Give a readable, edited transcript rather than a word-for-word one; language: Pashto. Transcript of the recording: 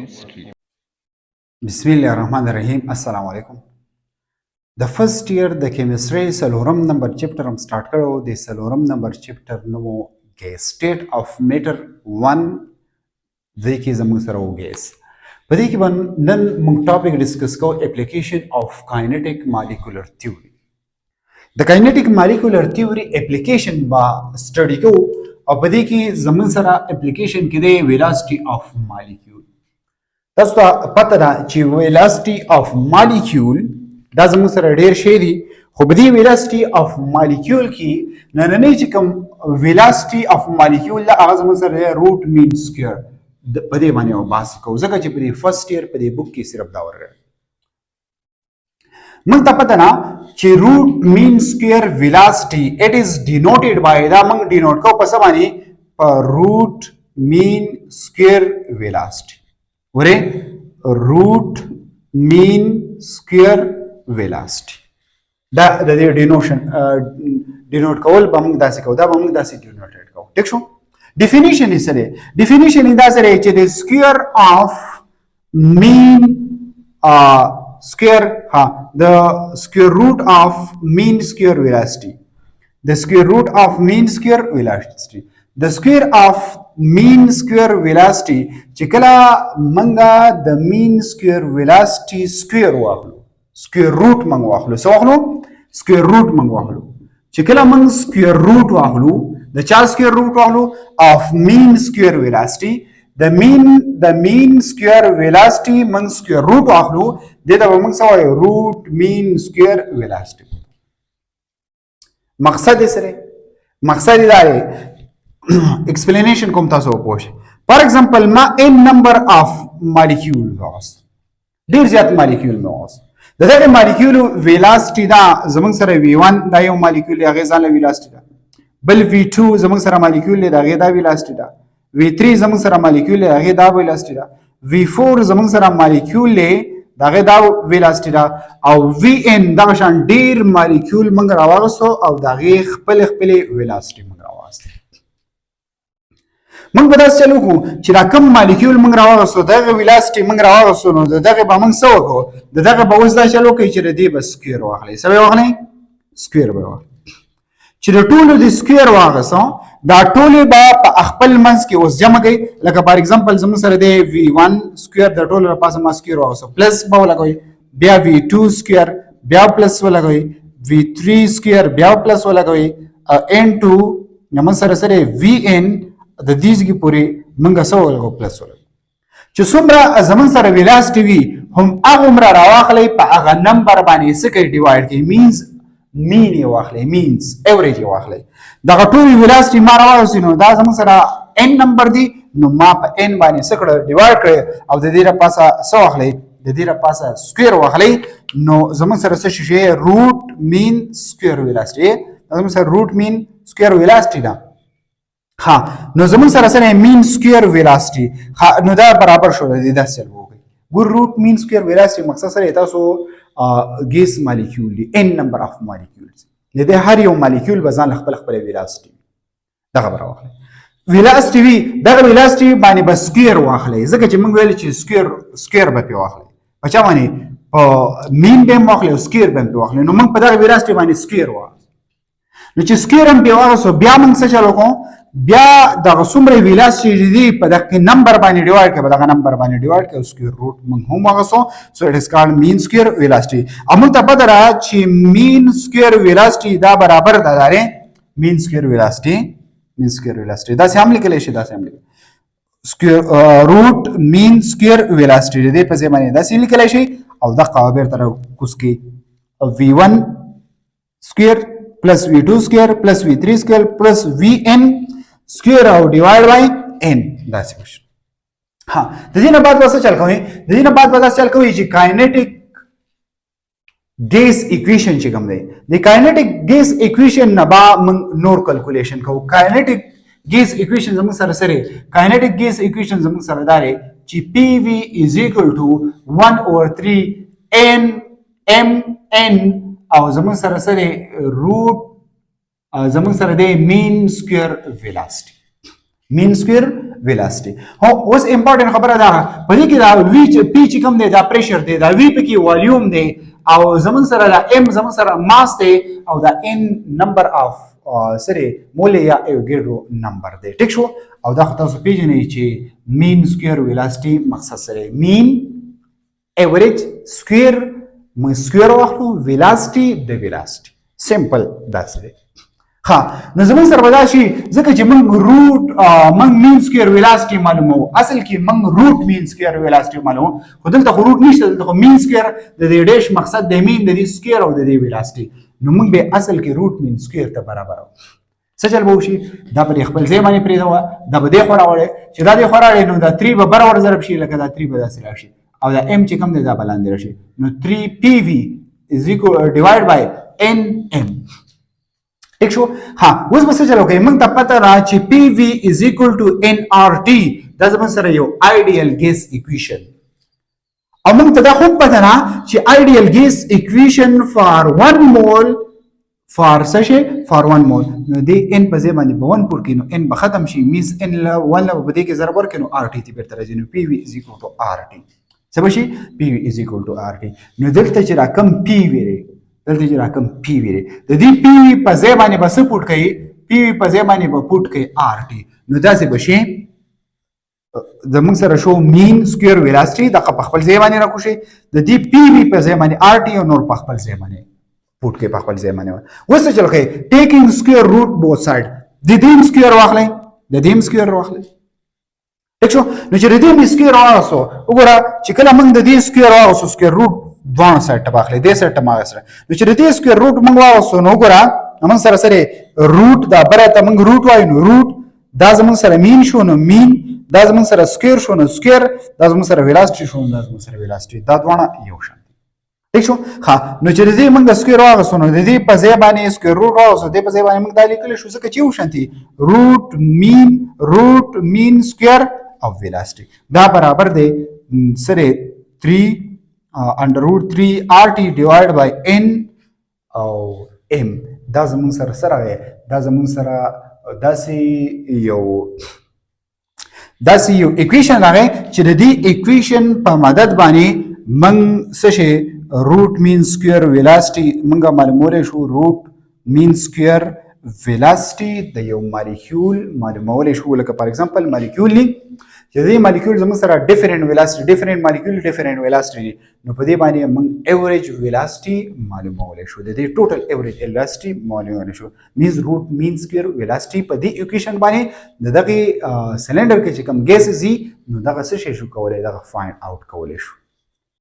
chemistry. Bismillah ar-Rahman ar-Rahim. Assalamu alaikum. The first year the chemistry salorum number chapter हम start करो the salorum number chapter नो gas state of matter 1 देखिए जमुन सर हो gas पता कि बन नन मुंग topic discuss को application of kinetic molecular theory. The kinetic molecular theory application बा study को और पता कि जमुन सरा application के दे velocity of molecule. تاسو ته پته ده چې ویلاسټي اف مالیکول دا زموږ سره ډیر شی دي خو په دې ویلاسټي اف مالیکول کې نننی چې کوم ویلاسټي اف مالیکول دا هغه زموږ سره روټ مین سکوير په دې باندې او بحث کوو ځکه چې په دې فرست ایئر په دې بوک کې صرف دا ورغی موږ ته پته نه چې روټ مین سکوير ویلاسټي اټ از ډینوټډ بای دا موږ ډینوټ کوو په څه باندې په روټ مین سکوير ویلاسټي وره روٹ مین سکوير ویلاسټي دا د دې ډینوټ کول به موږ داسې کوو دا به موږ داسې ډینوټ کوو ټیک شو ډیفینیشن یې سره ډیفینیشن یې دا سره چې د سکوير اف مین سکوير د سکوير روٹ اف مین سکوير ویلاسټي د سکوير روٹ اف مین سکوير ویلاسټي د سکوير اف مین سکوير ویلاسټي چې کله منګه د مین سکوير ویلاسټي سکوير واخلو سکوير روٹ منګ واخلو څه واخلو سکوير روٹ منګ واخلو چې کله منګ سکوير روٹ واخلو د چا سکوير روٹ واخلو اف مین سکوير ویلاسټي د مین سکوير ویلاسټي منګ سکوير روٹ واخلو دته به منګ څه وایو روٹ مین سکوير ویلاسټي مقصد یې سره مقصد دا دی explanation کوم تاسو وپوښ فار ایگزامپل ما n number of molecule واست ډیر زیات molecule مې واست دغه molecule velocity دا زمونږ سره v1 دا یو molecule هغه ځاله velocity دا بل v2 زمونږ سره molecule دا هغه دا velocity دا v3 زمونږ سره molecule هغه دا velocity دا v4 زمونږ سره molecule دا هغه دا velocity دا او vn دا شان ډیر molecule موږ راوغسو او دا هغه خپل velocity موږ راوغسو موږ به داسې چلو کوو چې دا کوم مالیکول موږ راوغستو دغه ویلاسټي موږ راوغستو نو دغه به موږ څه وکړو دغه به اوس دا چلو کوي چې د دې به سکوير واخلئ څه به واخلئ سکوير به واخلئ چې د ټولو د سکوير واغستو دا ټولې به په خپل منځ کې اوس جمع کوي لکه فار ایگزامپل زموږ سره دی v1 سکوير د ټولو لپاره ما سکوير واغستو پلس به ولګوي بیا v2 سکوير بیا پلس ولګوي v3 سکوير بیا پلس ولګوي n2 نو سره سره vn د دې ځکه پوری منګه سو ولګو پلس ولګو چې څومره زمون سره ویلاسټي وي هم هغه عمر راواخلې په هغه نمبر باندې څه کوي ډیوایډ کوي مینز مین یې واخلې مینز ایوریج یې واخلې دغه ټول ویلاسټي ما راوځي نو دا زمون سره n نمبر دی نو ما په n باندې څه کړ ډیوایډ کړ او د دې لپاره څه واخلې د دې لپاره سکوير واخلې نو زمون سره څه شي روټ مین سکوير ویلاسټي زمون سره روټ مین سکوير ویلاسټي دا ها نو زمون سره سره مین سکوير ویلاسټي نو دا برابر شو د دې داسې وګورئ ګور روټ مین سکوير ویلاسټي مقصد سره تاسو ګیس مالیکول دی n نمبر اف مالیکولز د دې هر یو مالیکول به ځان خپل ویلاسټي دغه برابر ویلاسټي وی دغه ویلاسټي باندې بس سکوير واخلې ځکه چې موږ ویل چې سکوير به په واخلې په چا باندې مین به واخلې او سکوير به واخلې نو موږ په دغه ویلاسټي باندې سکوير واخلې نو چې سکوير هم به واخلو بیا موږ څه چلو کوو بیا د څومره ویلاسټي دی په دغه نمبر باندې ډیوایډ کړه په دغه نمبر باندې ډیوایډ کړه سکوير روټ موږ هم واغسو سو اټ از کالډ مین سکوير ویلاسټي امون ته پته را چې مین سکوير ویلاسټي دا برابر ده داره مین سکوير ویلاسټي دا سم لیکل شي دا سم سکوير روټ مین سکوير ویلاسټي دې په ځای باندې دا سم لیکل شي او د قوابر تر کوس کې v1 سکوير پلس v2 سکوير پلس v3 سکوير پلس vn square او divide by n دا څه وشي ها د دې نه بعد واسه چل کوي د دې نه بعد واسه چل کوي چې کاینټیک ګیس ایکویشن چې کوم دی د کاینټیک ګیس ایکویشن نه با نور کیلکولیشن کوو کاینټیک ګیس ایکویشن زموږ سره کاینټیک ګیس ایکویشن زموږ سره داري چې pv = 1/3 n mn او زموږ سره روټ زمون سره د مین سکوير ویلاسټي ویلاسټي. هو اوس امپورټنت خبره ده په دې کې دا وی پی چې کوم دی دا پریشر دی دا وی پکې والیوم دی او زمون سره دا ام زمون سره ماس دی او دا ان نمبر اف سره مول یا ایوګیډرو نمبر دی. ټیک شو. او دا خو تاسو پیژنئ چې مین سکویر ویلاسټي مقصد سره مین ایوریج سکویر من سکویر واخلو ویلاسټي د ویلاسټي سمپل داسې دی. ها نو زمون سره ودا شي ځکه چې موږ روټ موږ مین سکویر ویلاسټي معلومو اصل کې موږ روټ مین سکویر ویلاسټي معلومو خو دلته خو روټ نشته دلته مین سکویر د دې ډیش مقصد د مین د دې سکویر او د دې ویلاسټي نو موږ به اصل کې روټ مین سکویر ته برابر او څه چل به وشي دا په خپل ځای باندې پرېږدو دا به دې خو راوړی چې دا دې خو راوړی نو دا 3 به برابر ضرب شي لکه دا 3 به داسې راشي او دا ام چې کوم دی دا به لاندې راشي نو 3 پی وی از اکول ډیوایډ بای ان ام. ٹھیک شو. ها اوس به څه چل وکړئ موږ ته پته را چې پی وی از اکول ټو ان آر ټي دا زموږ سره یو آیډیل ګیس اکویشن او موږ ته دا هم پته را چې آیډیل ګیس اکویشن فار 1 مول فار څه شي فار 1 مول نو دې ان په ځای باندې به 1 پور کړي نو ان به ختم شي میز ان له 1 له به دې کې ضرب ورکړي نو آر ټي ته بیرته راځي نو پی وی از اکول ټو آر ټي څه به شي پی وی از اکول ټو آر ټي. نو دلته چې را کم پی وی دلته چې را کم پی وی د دې پی وی په ځای باندې به څه پوټ کوي پی وی په ځای باندې به پوټ کوي آر ټي نو داسې به شي زموږ سره شو مین سکویر ویلاسټي د په خپل ځای باندې راکوشي د دې پی وی په ځای باندې آر ټي او نور په خپل ځای باندې پوټ کوي په خپل ځای باندې وسه چل کوي ټیکینګ سکویر روټ بوث ساید د دې سکویر واخلئ د دې سکویر واخلئ. ٹھیک شو. نو چې د دې سکویر واغسو وګوره چې کله موږ د دې سکویر واغسو سکویر روټ دوه سایت ته واخلئ دې سایت ته ما سره نو چې د دې سکویر روټ موږ واغسو نو وګوره موږ سره سره روټ دا بره ته موږ روټ وایو نو روټ دا زموږ سره مین شو نو مین دا زموږ سره سکویر شو نو سکویر دا زموږ سره ویلاسټي شو نو دا زموږ سره ویلاسټي دا دوه یو شان. ٹھیک شو. ها نو چې د دې موږ سکویر واغسو نو د دې په ځای باندې سکویر روټ واغسو د په ځای باندې موږ دا لیکل شو ځکه چې یو شانتي روټ مین سکویر او ویلاسټي دا برابر دی سره 3 under root 3 RT divided by N او M دا زمون سره سره دا زمون سره داسې یو اکویشن راغی چې د دې اکویشن په مدد باندې من څه شي روټ مین سکویر ویلاسټي منګه معلومولی شو روټ مین سکویر ویلاسټي د یو مالیکول معلومولی شو لکه فار ایگزامپل مالیکول دی چې دې مالیکول زموږ سره ډیفرنٹ ویلاسټي ډیفرنٹ مالیکول ډیفرنٹ ویلاسټي نو په دې باندې موږ ایوریج ویلاسټي معلومولی شو د دې ټوټل ایوریج ویلاسټي معلومولی شو مینز روټ مین سکویر ویلاسټي په دې اکویشن باندې د دغه سلندر کې چې کوم ګیس زی نو دغه څه شي شو کولای دغه فایند اوټ کولی شو.